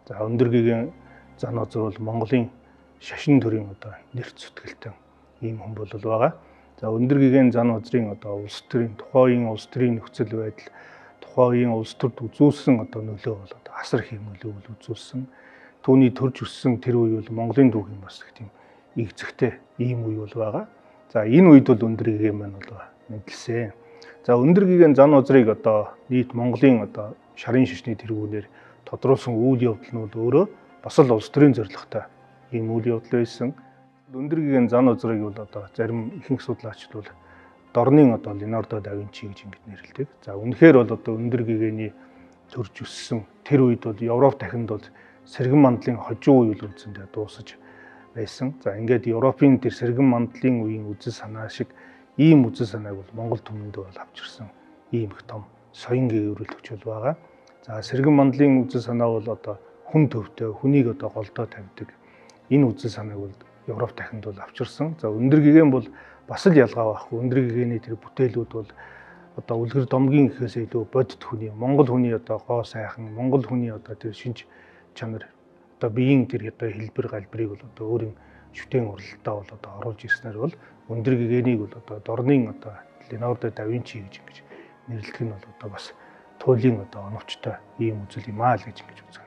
За өндөр гэгээн зан озор бол Монголын шашин төрийн одоо нэрт зүтгэлтэй ийм хүн бол байгаа. За өндөр гэгээн зан озрын одоо улс төрийн тухайн улс төрийн нөхцөл байдал, тухайн улс төрд үзүүлсэн одоо нөлөө бол одоо асар их нөлөө үзүүлсэн. Түүний төрж өссөн тэр үе бол Монголын түүхийн бас тийм игцэгтэй ийм үе бол байгаа. За энэ үед бол өндөр гэгээн маань бол мэдлсэн. За өндөр гэгээн зан озрыг одоо нийт Монголын одоо шарын шашны тэргүүнээр тодруулсан үйл явдал нь бол өөрөө бас л улс төрийн зорилготой ийм үйл явдал байсан. Өндөр гэгээн зан озрыг бол одоо зарим ихэнх судлаачид бол дорны одоо Леонардо да Винчи гэж ингэж нэрлэдэг. За үнэхээр бол одоо өндөр гэгээний төрж өссөн тэр үед бол Европ дахинд бол сэргэн мандлын хожуу үйл үзэндээ дуусаж байсан. За ингээд Европын тэр сэргэн мандлын үеийн үзэл санаа шиг ийм үзэл санааг бол Монгол түмэнд бол авчирсан ийм их том соён гэрүүлэгч бол байгаа. За сэргэн мандлын үзэл санаа бол одоо хүн төвтэй, хүнийг одоо голдоо тавьдаг. Энэ үзэл санааг бол Европ дахинд бол авчирсан. За өндөр гэгээн бол бас л ялгаа байхгүй. Өндөр гэгээний тэр бүтээлүүд бол одоо үлгэр домгийн гэхээс илүү бодит хүний, Монгол хүний одоо гоо сайхан, Монгол хүний одоо тэр шинж чанар одоо биеийн тэр одоо хэлбэр галбирыг бол одоо өөрийн шүтээн уралтаа бол одоо оруулж ирснээр бол өндөр гэгээнийг бол одоо дорны одоо Леонардо да Винчи гэж нэрлэх нь бол одоо бас туйлын одоо оновчтой ийм үзэл юм аа л гэж ингэж үздэг.